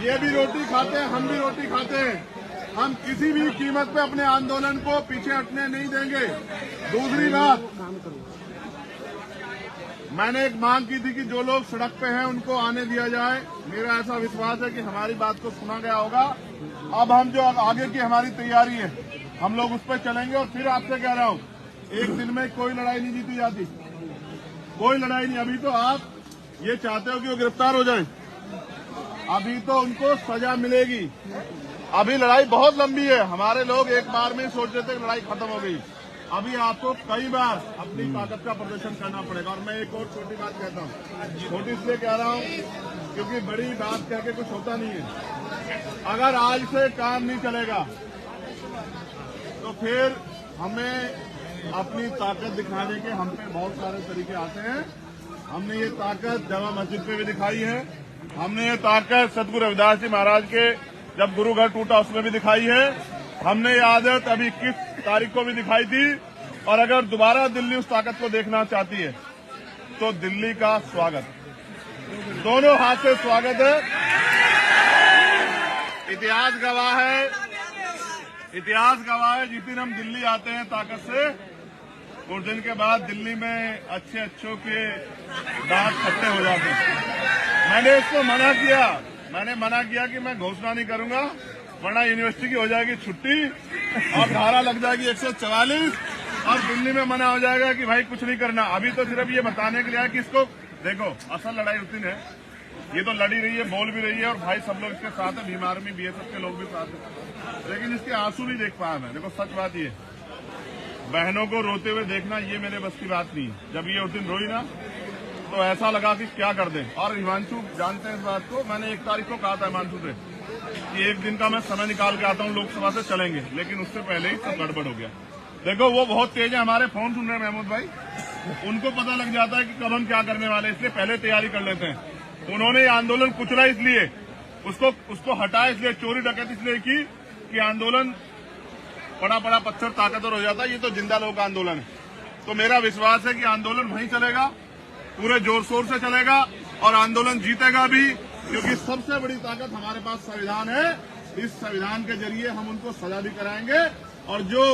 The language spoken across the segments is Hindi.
ये भी रोटी खाते हैं, हम भी रोटी खाते हैं। हम किसी भी कीमत पे अपने आंदोलन को पीछे हटने नहीं देंगे। दूसरी बात, मैंने एक मांग की थी कि जो लोग सड़क पे हैं उनको आने दिया जाए। मेरा ऐसा विश्वास है कि हमारी बात को सुना गया होगा। अब हम जो आगे की हमारी तैयारी है, हम लोग उस पर चलेंगे। और फिर आपसे कह रहा हूँ, एक दिन में कोई लड़ाई नहीं जीती जाती, कोई लड़ाई नहीं। अभी तो आप ये चाहते हो कि वो गिरफ्तार हो जाएं, अभी तो उनको सजा मिलेगी। अभी लड़ाई बहुत लंबी है। हमारे लोग एक बार में सोच रहे थे कि लड़ाई खत्म हो गई। अभी आपको कई बार अपनी ताकत का प्रदर्शन करना पड़ेगा। और मैं एक और छोटी बात कहता हूँ, छोटी इसलिए कह रहा हूँ क्योंकि बड़ी बात कह के कुछ होता नहीं है। अगर आज से काम नहीं चलेगा तो फिर हमें अपनी ताकत दिखाने के हम पे बहुत सारे तरीके आते हैं। हमने ये ताकत जामा मस्जिद पे भी दिखाई है, हमने ये ताकत सतगुरु रविदास जी महाराज के जब गुरु घर टूटा उसमें भी दिखाई है, हमने ये आदत अभी 21 तारीख को भी दिखाई थी। और अगर दोबारा दिल्ली उस ताकत को देखना चाहती है तो दिल्ली का स्वागत, दोनों हाथ से स्वागत है। इतिहास गवाह है, इतिहास गवाह है, जिस दिन हम दिल्ली आते हैं ताकत से, कुछ दिन के बाद दिल्ली में अच्छे अच्छों के दांत खट्टे हो जाते हैं। मैंने इसको मैंने मना किया कि मैं घोषणा नहीं करूंगा, वरना यूनिवर्सिटी की हो जाएगी छुट्टी और धारा लग जाएगी 144 और दिल्ली में मना हो जाएगा कि भाई कुछ नहीं करना। अभी तो सिर्फ ये बताने के लिए है कि इसको देखो, असल लड़ाई उस दिन है, ये तो लड़ी रही है, बोल भी रही है और भाई सब लोग इसके साथ है, बीमार में बीएसएफ के लोग भी साथ है, लेकिन इसके आंसू नहीं देख पाया मैं। देखो सच बात ये, बहनों को रोते हुए देखना ये मेरे बस की बात नहीं है। जब ये उस दिन रोई ना तो ऐसा लगा कि क्या कर दें। और हिमांशु जानते हैं इस बात को, मैंने 1 तारीख को कहा था हिमांशु से कि एक दिन का मैं समय निकाल के आता हूँ, लोकसभा से चलेंगे, लेकिन उससे पहले ही सब गड़बड़ हो गया। देखो वो बहुत तेज है, हमारे फोन सुन रहे हैं महमूद भाई, उनको पता लग जाता है कि कब हम क्या करने वाले, इसलिए पहले तैयारी कर लेते हैं। उन्होंने ये आंदोलन कुचला इसलिए, उसको हटाया इसलिए, चोरी डकैती इसलिए की कि आंदोलन बड़ा पत्थर ताकतवर हो जाता है। ये तो जिंदा लोग का आंदोलन है। तो मेरा विश्वास है कि आंदोलन वहीं चलेगा, पूरे जोर शोर से चलेगा और आंदोलन जीतेगा भी, क्योंकि सबसे बड़ी ताकत हमारे पास संविधान है। इस संविधान के जरिए हम उनको सजा भी कराएंगे और जो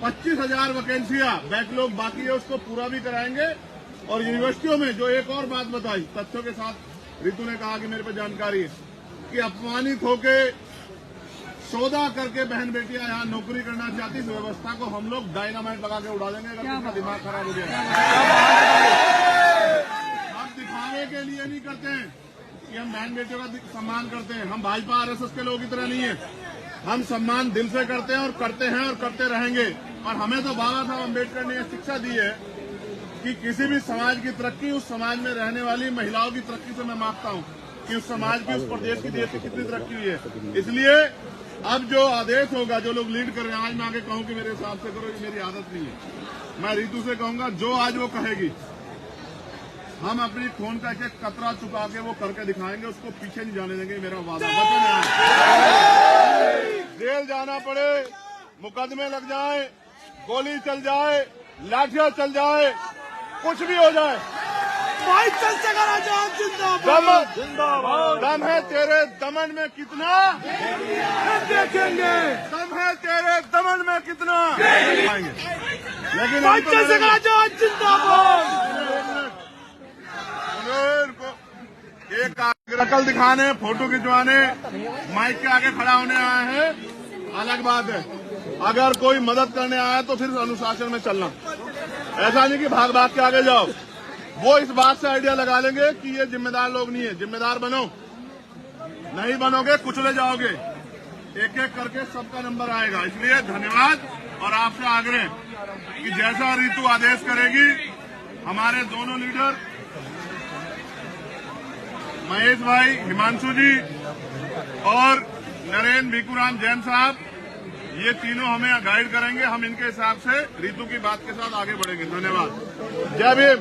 25,000 वैकेंसियां बैकलॉग बाकी है उसको पूरा भी कराएंगे। और यूनिवर्सिटियों में जो एक और बात बताई तथ्यों के साथ, रितु ने कहा कि मेरे पे जानकारी है कि अपमानित होके सौदा करके बहन बेटियां यहाँ नौकरी करना चाहती, इस व्यवस्था को हम लोग डायनामाइट लगा के उड़ा देंगे अगर उनका दिमाग खराब हो गया। हम दिखावे के लिए नहीं करते हैं कि हम बहन बेटियों का सम्मान करते हैं। हम भाजपा आरएसएस के लोग की तरह नहीं है, हम सम्मान दिल से करते हैं और करते रहेंगे। और हमें तो बाबा साहब अम्बेडकर ने यह शिक्षा दी है कि किसी भी समाज की तरक्की उस समाज में रहने वाली महिलाओं की तरक्की से मैं मापता हूँ कि उस समाज की, उस प्रदेश की, देश की कितनी तरक्की हुई है। इसलिए अब जो आदेश होगा, जो लोग लीड कर रहे हैं, आज मैं आगे कहूँ कि मेरे हिसाब से करो, ये मेरी आदत नहीं है। मैं रितु से कहूंगा जो आज वो कहेगी, हम अपनी खून का एक कतरा चुका के वो करके दिखाएंगे, उसको पीछे नहीं जाने देंगे। मेरा वादा, वचन है। जेल जाना पड़े, मुकदमे लग जाए, गोली चल जाए, लाठियां चल जाए, कुछ भी हो जाए, दम है तेरे दमन में कितना देखेंगे, दम है तेरे दमन में कितना लेकिन एक नकल दिखाने, फोटो खिंचवाने, माइक के आगे खड़ा होने आए हैं, अलग बात है। अगर कोई मदद करने आया तो फिर अनुशासन में चलना, ऐसा नहीं कि भाग भाग के आगे जाओ। वो इस बात से आइडिया लगा लेंगे कि ये जिम्मेदार लोग नहीं है। जिम्मेदार बनो, नहीं बनोगे कुचले जाओगे। एक एक करके सबका नंबर आएगा। इसलिए धन्यवाद और आपसे आग्रह कि जैसा रितु आदेश करेगी, हमारे दोनों लीडर महेश भाई, हिमांशु जी और नरेंद्र भिकूराम जैन साहब, ये तीनों हमें गाइड करेंगे। हम इनके हिसाब से रितु की बात के साथ आगे बढ़ेंगे। धन्यवाद। जय भीम।